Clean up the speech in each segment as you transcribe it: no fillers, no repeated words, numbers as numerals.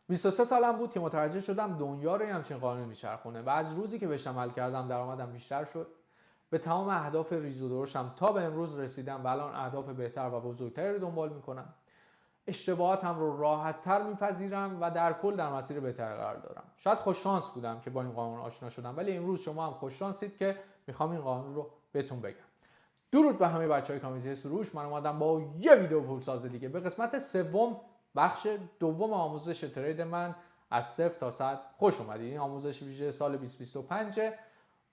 23 سالم بود که متوجه شدم دنیا رو همچین قانون میچرخونه و از روزی که بهش عمل کردم درآمدم بیشتر شد. به تمام اهداف ریز و درشتم تا به امروز رسیدم و الان اهداف بهتر و بزرگتری رو دنبال میکنم. اشتباهاتم رو راحت‌تر میپذیرم و در کل در مسیر بهتر قرار دارم. شاید خوش شانس بودم که با این قانون آشنا شدم، ولی امروز شما هم خوش شانسید که میخوام این قانون رو بهتون بگم. درود به همه بچهای کامیونیتی سروش. من اومدم با یه ویدیو پولساز دیگه به قسمت سوم، بخش دوم آموزش ترید من از 0 تا 100 خوش اومدید. این آموزش ویژه سال 2025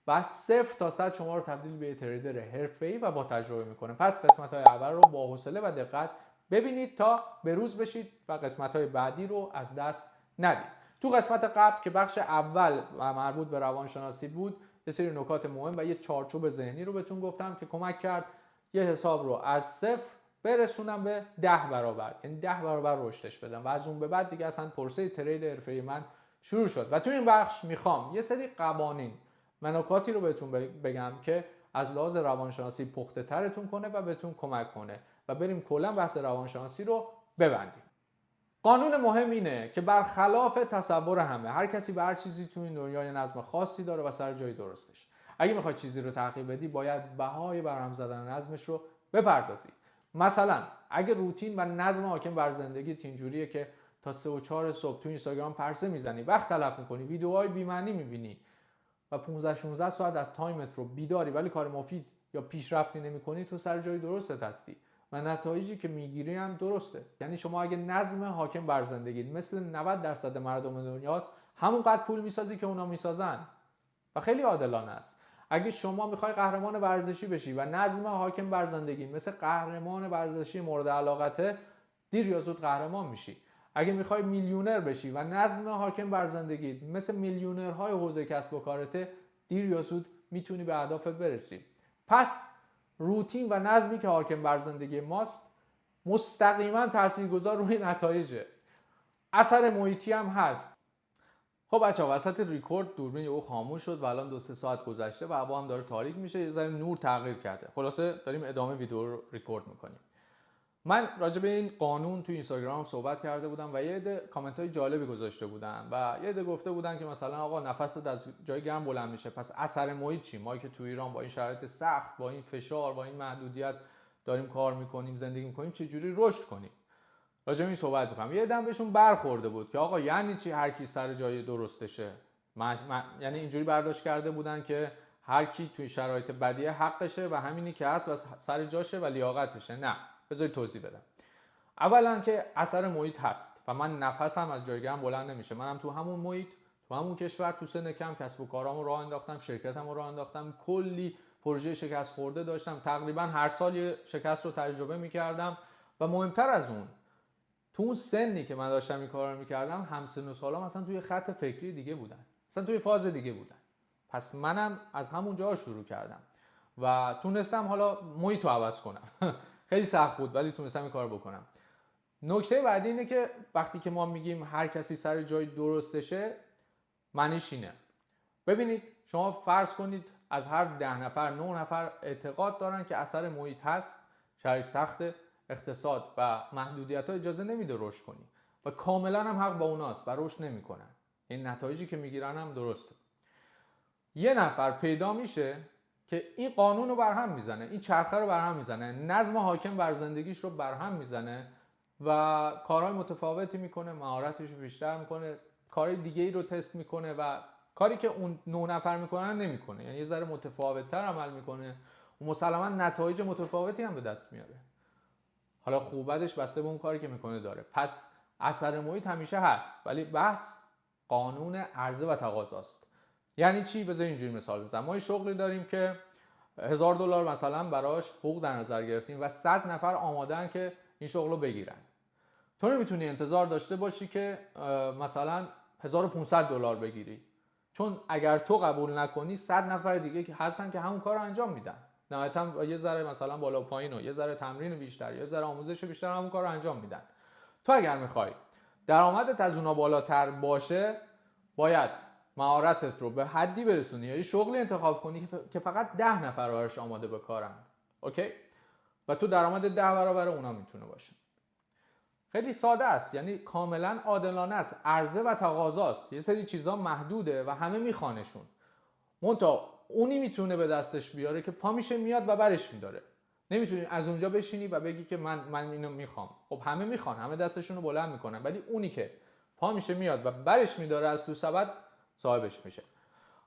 و از 0 تا 100 شما رو تبدیل به تریدر حرفه‌ای و با تجربه میکنه. پس قسمت‌های اول رو با حوصله و دقت ببینید تا به روز بشید و قسمت‌های بعدی رو از دست ندید. تو قسمت قبل که بخش اول و مربوط به روانشناسی بود، یه سری نکات مهم و یه چارچوب ذهنی رو بهتون گفتم که کمک کرد یه حساب رو از 0 برسونم به 10 برابر، یعنی 10 برابر رشدش بدم و از اون به بعد دیگه اصلا پروسه ترید حرفه‌ای من شروع شد. و تو این بخش میخوام یه سری قوانین و نکاتی رو بهتون بگم که از لحاظ روانشناسی پخته ترتون کنه و بهتون کمک کنه و بریم کلا بحث روانشناسی رو ببندیم. قانون مهم اینه که برخلاف تصور همه، هر کسی به هر چیزی تو این دنیا یه نظم خاصی داره و سر جای درستش. اگه میخوای چیزی رو تغییر بدی، باید بهای برهم زدن نظمش رو بپردازی. مثلا اگه روتین و نظم حاکم بر زندگیت اینجوریه که تا 3 و 4 صبح تو اینستاگرام پرسه میزنی، وقت تلف میکنی، ویدیوهای بی‌معنی میبینی و 15 16 ساعت از تایمت رو بیداری ولی کار مفید یا پیشرفتی نمی‌کنی، تو سر جای درستت هستی و نتایجی که میگیری هم درسته. یعنی شما اگه نظم حاکم بر زندگیت مثل 90% مردم دنیاست، همونقدر پول میسازی که اونا میسازن و خیلی عادلانه است. اگه شما میخوای قهرمان ورزشی بشی و نظم حاکم بر زندگی مثل قهرمان ورزشی مورد علاقته، دیر یا زود قهرمان میشی. اگه میخوای میلیونر بشی و نظم حاکم بر زندگیت مثل میلیونرهای حوزه کسب و کارته، دیر یا زود میتونی به اهدافت برسی. پس روتین و نظمی که حاکم بر زندگی ماست مستقیما تاثیرگذار روی نتایجه. اثر محیطی هم هست. خب بچه‌ها، وسط ریکورد دوربین یهو خاموش شد و الان 2-3 ساعت گذشته و هوا هم داره تاریک میشه، یه ذره نور تغییر کرده. خلاصه داریم ادامه ویدیو رو ریکورد میکنیم. من راجع به این قانون تو اینستاگرام صحبت کرده بودم و یه عده کامنت‌های جالبی گذاشته بودن و یه عده گفته بودن که مثلا آقا نفست از جای گرم بلند میشه، پس اثر محیط چی؟ ما که تو ایران با این شرایط سخت، با این فشار، با این محدودیت داریم کار میکنیم، زندگی میکنیم، چه جوری رشد کنیم؟ راجع به این صحبت میکنم. یه دم بهشون برخورده بود که آقا یعنی چی هر کی سر جای درستشه؟ یعنی اینجوری برداشت کرده بودن که هر کی توی شرایط بدیه حقشه و همینی که هست و سر جاشه و لیاقتشه. نه، بذارید توضیح بدم. اولا که اثر محیط هست و من نفسم از جایگاهم بلند نمیشه. منم تو همون محیط، تو همون کشور، تو سن کم کسب و کارامو راه انداختم، شرکتمو راه انداختم، کلی پروژه شکست خورده داشتم، تقریبا هر سال یه شکست رو تجربه میکردم و مهمتر از اون، تو اون سنی که من داشتم این کارا رو میکردم، همسن و سالام اصلا توی خط فکری دیگه بودن، اصلا توی فاز دیگه بودن. پس منم از همون جا شروع کردم و تونستم حالا محیط رو عوض کنم. خیلی سخت بود ولی تونستم این کار بکنم. نکته بعدی اینه که وقتی که ما میگیم هر کسی سر جای درستشه، معنیش اینه. ببینید شما فرض کنید از هر 10 نفر 9 نفر اعتقاد دارن که اثر محیط هست، شرایط سخت، اقتصاد و محدودیت ها اجازه نمیده رشد کنی و کاملا هم حق با اوناست و رشد نمیکنن. این نتایجی که میگیرن هم درسته. یه نفر پیدا میشه که این قانون رو برهم میزنه، این چرخه رو برهم میزنه، نظم حاکم بر زندگیش رو برهم میزنه و کارهای متفاوتی میکنه، مهارتش رو بیشتر میکنه، کارهای دیگه ای رو تست میکنه و کاری که اون 9 نفر میکنن نمیکنه، یعنی یه ذره متفاوت‌تر عمل میکنه و مسلما نتایج متفاوتی هم به دست میاره. حالا خوب بدش بسته به اون کاری که میکنه داره. پس اثر محیط همیشه هست، ولی بحث قانون عرضه و تقاضاست. یعنی چی؟ بذار اینجوری مثال بزنم. ما یه شغلی داریم که $1000 مثلا براش حقوق در نظر گرفتیم و 100 نفر آمادن که این شغل رو بگیرن. تو نمیتونی انتظار داشته باشی که مثلا $1500 بگیری، چون اگر تو قبول نکنی 100 نفر دیگه که هستن که همون کار رو انجام میدن، نهایتا یه ذره مثلا بالا و پایین و یه ذره تمرین بیشتر، یه ذره آموزش بیشتر، همون کار رو انجام میدن. تو اگر میخوای درآمدت از اونا بالاتر باشه، باید مهارتت رو به حدی برسونی یا یه شغلی انتخاب کنی که فقط 10 نفر براش آماده به کارن. اوکی؟ و تو درآمد 10 برابر اونا میتونه باشه. خیلی ساده است، یعنی کاملا عادلانه است، عرضه و تقاضاست. یه سری چیزا محدوده و همه میخوانشون، منتها اونی میتونه به دستش بیاره که پا میشه میاد و برش میداره. نمیتونی از اونجا بشینی و بگی که من اینو میخوام. خب همه میخوان، همه دستشون رو بلند میکنن، ولی اونی که پا میشه میاد و برش میداره از تو سبد صاحبش میشه.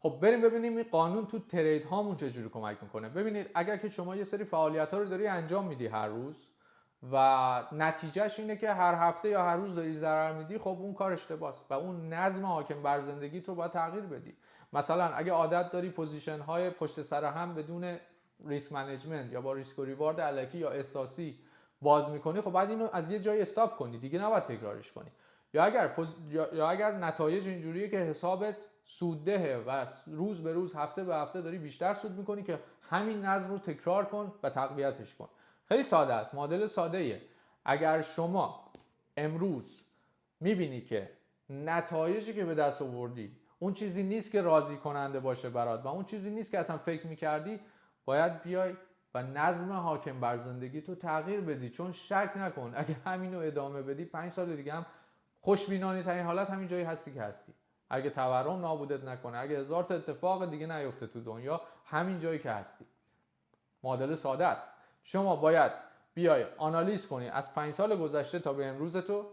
خب بریم ببینیم این قانون تو ترید هامون چجوری کمک میکنه. ببینید اگر که شما یه سری فعالیت ها رو داری انجام میدی هر روز و نتیجهش اینه که هر هفته یا هر روز داری ضرر میدی، خب اون کار اشتباهه و اون نظم حاکم بر زندگیت رو باید تغییر بدی. مثلا اگه عادت داری پوزیشن های پشت سر هم بدون ریسک منیجمنت یا با ریسک و ریوارد الکی یا احساسی باز میکنی، خب بعد اینو از یه جایی استاپ کنی، دیگه نباید تکرارش کنی. یا اگر نتایج اینجوریه که حسابت سوددهه و روز به روز هفته به هفته داری بیشتر سود میکنی، که همین نظم رو تکرار کن و تقویتش کن. خیلی ساده است، مدل ساده ایه. اگر شما امروز میبینی که نتایجی که به دست آوردی اون چیزی نیست که راضی کننده باشه برات و اون چیزی نیست که اصلا فکر میکردی، باید بیای و نظم حاکم بر زندگی تو تغییر بدی. چون شک نکن اگه همینو ادامه بدی 5 سال دیگه هم خوشبینانه ترین حالت همین جایی هستی که هستی. اگه تورم نابودت نکنه، اگه هزار تا اتفاق دیگه نیفته تو دنیا، همین جایی که هستی. معادله ساده است. شما باید بیای آنالیز کنی از 5 سال گذشته تا به امروز تو،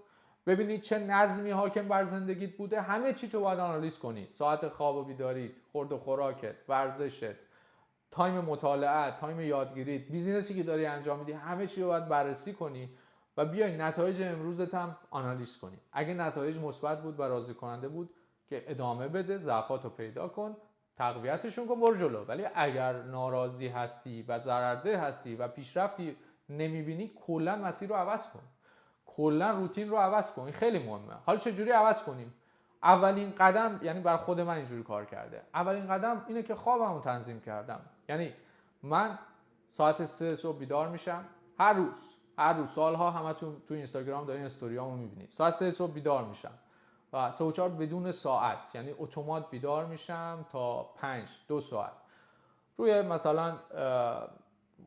ببینید چه نظمی حاکم بر زندگیت بوده. همه چی تو باید آنالیز کنی، ساعت خواب و بیداریت، خورد و خوراکت، ورزشت، تایم مطالعه، تایم یادگیریت، بیزینسی که داری انجام میدی، همه چی رو باید بررسی کنی و بیای نتایج امروزت هم آنالیز کنی. اگه نتایج مثبت بود و راضی کننده بود که ادامه بده، ضعفات رو پیدا کن، تقویتشون کن، برو جلو. ولی اگر ناراضی هستی و ضررده هستی و پیشرفتی نمیبینی، کلا مسیر رو عوض کن، کلا روتین رو عوض کن. این خیلی مهمه. حالا چجوری عوض کنیم؟ اولین قدم، یعنی بر خود من اینجوری کار کرده، اولین قدم اینه که خوابمو تنظیم کردم. یعنی من ساعت 3 صبح بیدار میشم، هر روز سالها همه تو اینستاگرام دارین استوریامو میبینید. ساعت 3 صبح بیدار میشم و 3 و 4 بدون ساعت، یعنی اتومات بیدار میشم تا 2 ساعت روی مثلا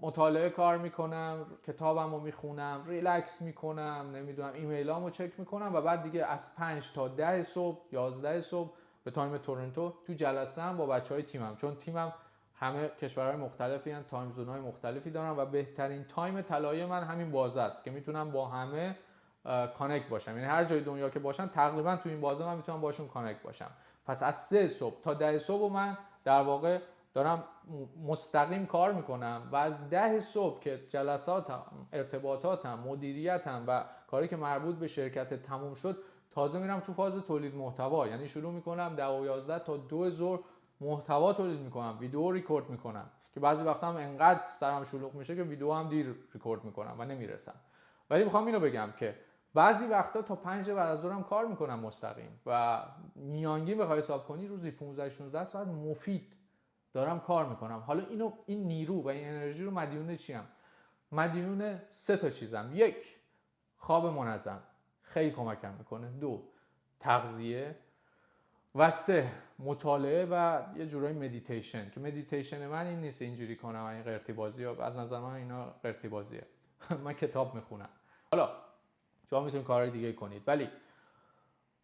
مطالعه کار میکنم، کتابمو میخونم، ریلکس میکنم، نمیدونم ایمیلامو چک میکنم و بعد دیگه از 5 تا 10 صبح 11 صبح به تایم تورنتو تو جلسه هم با بچهای تیمم، چون تیمم همه کشورهای مختلفی هستن، تایم زونهای مختلفی دارن و بهترین تایم طلایی من همین بازه است که میتونم با همه کانکت باشم. یعنی هر جای دنیا که باشن تقریبا تو این بازه من میتونم باشون کانکت باشم. پس از 3 صبح تا 10 صبح من در واقع دارم مستقیم کار میکنم و از 10 صبح که جلساتم، ارتباطاتم، مدیریتم و کاری که مربوط به شرکت تموم شد، تازه میرم تو فاز تولید محتوا. یعنی شروع میکنم 10 و 11 تا 2 ظهر محتوا تولید میکنم، ویدیو ریکورد میکنم که بعضی وقتا هم انقدر سرم شلوغ میشه که ویدیو هم دیر ریکورد میکنم و نمیرسم. ولی میخوام اینو بگم که بعضی وقتا تا 5 بعد از ظهرم کار میکنم مستقیم و میانگین بخوای حساب کنی روزی 15 16 ساعت مفید دارم کار میکنم. حالا این نیرو و این انرژی رو مدیون چیم؟ مدیون 3 تا چیزم. 1 خواب منظم، خیلی کمکم میکنه. 2 تغذیه و 3 مطالعه و یه جورایی مدیتیشن، که مدیتیشن من این نیست اینجوری کنم این قرتی بازی ها، از نظر من اینا قرتی بازیه. من کتاب میخونم. حالا شما میتونید کارهای دیگه کنید ولی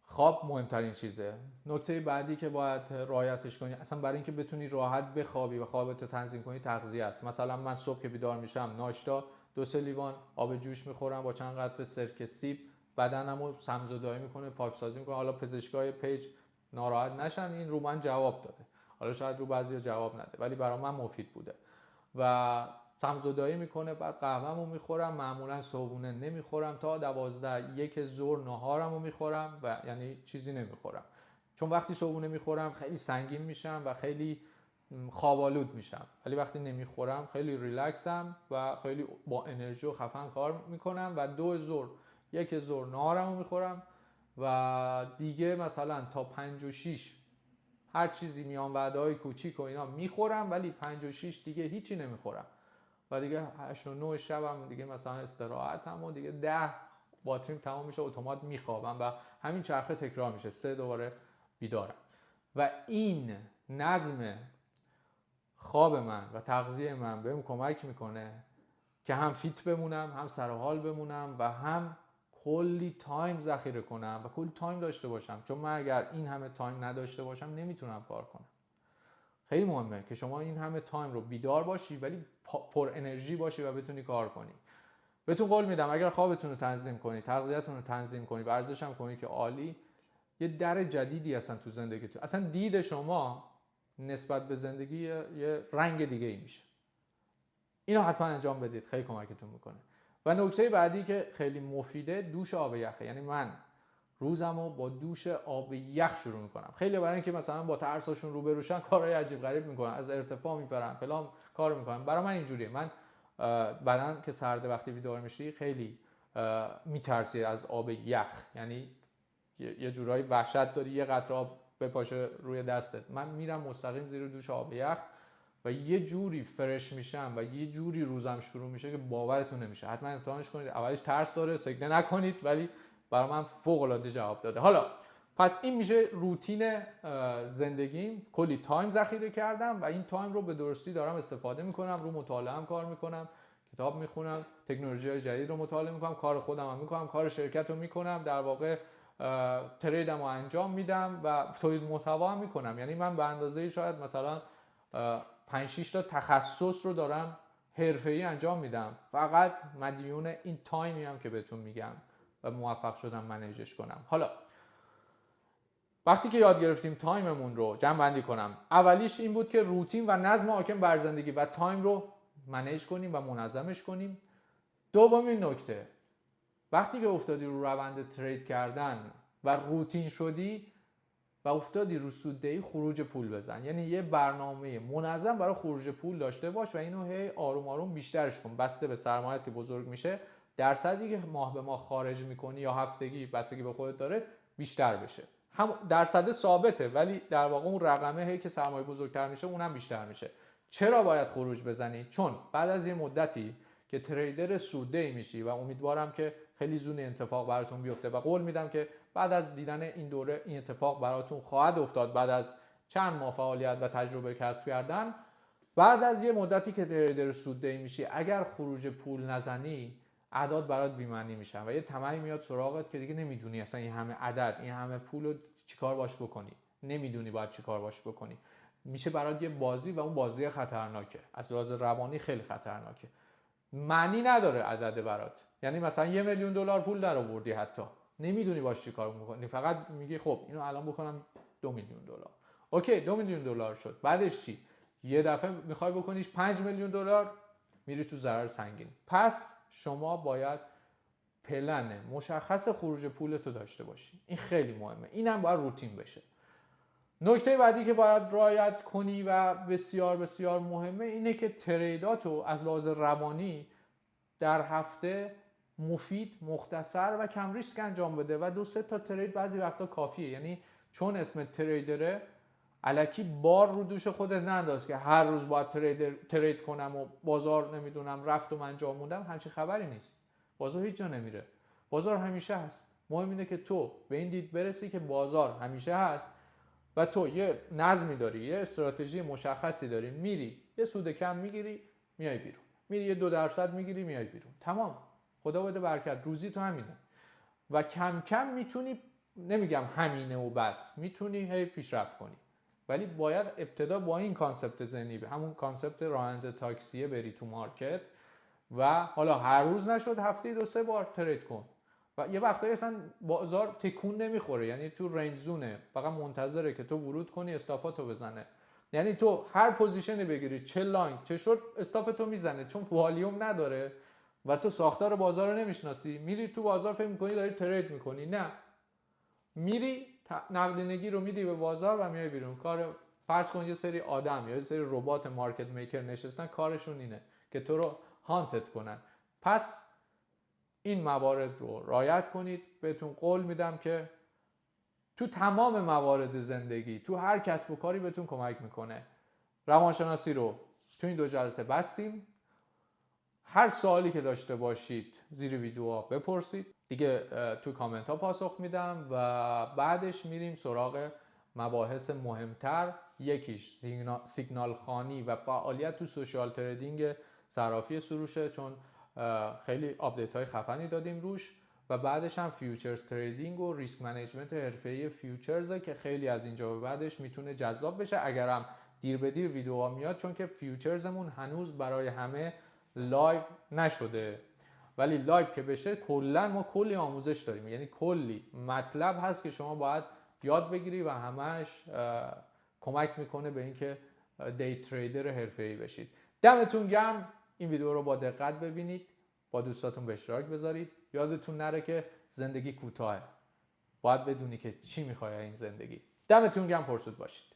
خواب مهمترین چیزه. نکته بعدی که باید رعایتش کنی، اصلا برای اینکه بتونی راحت بخوابی و خوابت رو تنظیم کنی، تغذیه است. مثلا من صبح که بیدار میشم ناشتا 2-3 لیوان آب جوش میخورم با چند قطره سرکه سیب، بدنمو سمزدایی میکنه، پاکسازی میکنه. حالا پزشکای پیج ناراحت نشن، این رو من جواب داده، حالا شاید رو بعضیا جواب نده ولی برای من مفید بوده و سمزدایی میکنه. بعد قهوه‌مو میخورم، معمولا صبحونه نمیخورم تا 12-1 ظهر ناهارمو میخورم و یعنی چیزی نمیخورم، چون وقتی صبحونه میخورم خیلی سنگین میشم و خیلی خواب‌آلود میشم، ولی وقتی نمیخورم خیلی ریلکسم و خیلی با انرژی و خفن کار میکنم و 2 ظهر 1 ظهر ناهارمو میخورم و دیگه مثلا تا 5 و 6 هر چیزی میان وعده‌های کوچیک و اینا میخورم، ولی 5 و 6 دیگه هیچی نمیخورم و دیگه 8 و 9 شبم دیگه مثلا استراحتم و دیگه 10 باتریم تمام میشه، اتومات میخوابم و همین چرخه تکرار میشه. 3 دوباره بیدارم و این نظم خواب من و تغذیه من بهم کمک میکنه که هم فیت بمونم، هم سر حال بمونم و هم کلی تایم ذخیره کنم و کلی تایم داشته باشم، چون من اگر این همه تایم نداشته باشم نمیتونم کار کنم. خیلی مهمه که شما این همه تایم رو بیدار باشی ولی پر انرژی باشی و بتونی کار کنی. بهتون قول میدم اگر خوابتون رو تنظیم کنی، تغذیه‌تون رو تنظیم کنی، ورزش هم کنی که عالی، یه در جدیدی اصلا تو زندگیتون، اصلا دید شما نسبت به زندگی یه رنگ دیگه ای میشه. اینو حتما انجام بدید، خیلی کمکتون میکنه. و نکته بعدی که خیلی مفیده، دوش آب یخه. یعنی من روزمو با دوش آب یخ شروع میکنم. خیلی برای اینکه مثلا با ترساشون روبروشن کارهای عجیب غریب میکنن، از ارتفاع میپرن، فلان کار میکنن. برای من اینجوریه. من بدن که سرده وقتی بیدار میشی خیلی میترسی از آب یخ، یعنی یه جورایی وحشت داری یه قطره آب بپاشه روی دستت. من میرم مستقیم زیر دوش آب یخ و یه جوری فرش میشم و یه جوری روزم شروع میشه که باورتون نمیشه. حتما امتحانش کنید. اولش ترس داره، سکته نکنید، ولی برای من فوق العاده جواب داده. حالا پس این میشه روتین زندگیم. کلی تایم ذخیره کردم و این تایم رو به درستی دارم استفاده میکنم. رو مطالعه‌ام کار میکنم، کتاب میخونم، تکنولوژی‌های جدید رو مطالعه میکنم، کار خودم هم میکنم، کار شرکت رو میکنم، در واقع تریدم رو انجام میدم و تولید محتوا هم میکنم. یعنی من به اندازه شاید مثلا 5-6 تا تخصص رو دارم حرفه‌ای انجام میدم، فقط مدیون این تایمی هم که بهتون میگم و موفق شدم منیجش کنم. حالا وقتی که یاد گرفتیم تایممون رو جمع بندی کنم، اولیش این بود که روتین و نظم حاکم بر زندگی و تایم رو منیج کنیم و منظمش کنیم. دومین نکته، وقتی که افتادی رو روند ترید کردن و روتین شدی و افتادی رو سوددهی، خروج پول بزن. یعنی یه برنامه منظم برای خروج پول داشته باش و اینو هی آروم آروم بیشترش کن. بسته به سرمایه‌ت که بزرگ میشه، درصدی که ماه به ماه خارج میکنی یا هفتگی، بستگی به خودت داره، بیشتر بشه. هم درصد ثابته ولی در واقع اون رقمه هی که سرمایه بزرگتر میشه اونم بیشتر میشه. چرا باید خروج بزنی؟ چون بعد از یه مدتی که تریدر سوددهی میشی و امیدوارم که خیلی زود اتفاق براتون بیفته و قول میدم که بعد از دیدن این دوره این اتفاق براتون خواهد افتاد. بعد از چند ماه فعالیت و تجربه کسب کردن، بعد از یه مدتی که تریدر سوددهی میشی، اگر خروج پول نزنی اعداد برات بی‌معنی میشن و یه طمعی میاد سراغت که دیگه نمیدونی اصلا این همه عدد، این همه پول رو چیکار باش بکنی، نمیدونی باید چیکار باش بکنی. میشه برات یه بازی و اون بازی خطرناکه، از لحاظ روانی خیلی خطرناکه. معنی نداره عدد برات. یعنی مثلا $1,000,000 پول در آوردی، حتی نمیدونی باش چی کار میکنی، فقط میگی خب اینو الان بکنم $2,000,000. اوکی $2,000,000 شد، بعدش چی؟ یه دفعه میخوای بکنیش $5,000,000، میری تو ضرر سنگین. پس شما باید پلن مشخص خروج پولتو داشته باشی. این خیلی مهمه. اینم باید روتین بشه. نکته بعدی که باید رعایت کنی و بسیار بسیار مهمه اینه که تریداتو از لحاظ روانی در هفته مفید، مختصر و کم ریسک انجام بده و 2-3 تا ترید بعضی وقتا کافیه. یعنی چون اسم تریدره، الکی بار رو دوش خودت ننداز که هر روز باید ترید کنم و بازار نمیدونم رفت و من جا موندم. همچین خبری نیست. بازار هیچ جا نمیره. بازار همیشه هست. مهم اینه که تو به این دید برسی که بازار همیشه هست و تو یه نظمی داری، یه استراتژی مشخصی داری، میری یه سود کم میگیری میای بیرون، میری یه 2% میگیری میای بیرون. تمام. خدا بده برکت. روزی تو همینه و کم کم میتونی، نمیگم همینه و بس، میتونی هی پیشرفت کنی، ولی باید ابتدا با این کانسپت ذهنی، به همون کانسپت راننده تاکسیه، بری تو مارکت و حالا هر روز نشد هفته 2-3 بار ترید کن و یه وقتایی اصلا بازار تکون نمیخوره، یعنی تو رنج زونه، فقط منتظره که تو ورود کنی استاپاتو بزنه. یعنی تو هر پوزیشنی بگیری، چه لانگ چه شورت، استاپتو میزنه چون والیوم نداره و تو ساختار بازار رو نمیشناسی. میری تو بازار فکر میکنی داری ترید میکنی، نه، میری نقدینگی رو میدی به بازار و میای بیرون. کار فرض کن یه سری آدم یا یه سری ربات مارکت میکر نشستن، کارشون اینه که تو رو هانتت کنن. پس این موارد رو رعایت کنید. بهتون قول میدم که تو تمام موارد زندگی، تو هر کسب و کاری بهتون کمک میکنه. روانشناسی رو تو این 2 جلسه بستیم. هر سوالی که داشته باشید زیر ویدیوها بپرسید دیگه، تو کامنت ها پاسخ میدم و بعدش میریم سراغ مباحث مهمتر. یکیش سیگنال خوانی و فعالیت تو سوشال تریدینگ صرافی سروشه، چون خیلی آپدیت های خفنی دادیم روش. و بعدش هم فیوچرز تریدینگ و ریسک منیجمنت حرفه‌ای فیوچرز که خیلی از اینجا به بعدش میتونه جذاب بشه اگرم دیر به دیر ویدیوها میاد، چون که فیوچرزمون هنوز برای همه لایو نشده، ولی لایو که بشه کلا ما کلی آموزش داریم، یعنی کلی مطلب هست که شما باید یاد بگیری و همش کمک میکنه به اینکه دی تریدر حرفه‌ای بشید. دمتون گرم. این ویدیو رو با دقت ببینید، با دوستاتون به اشتراک بذارید. یادتون نره که زندگی کوتاهه، باید بدونی که چی میخوای این زندگی. دمتون گرم، پرسود باشید.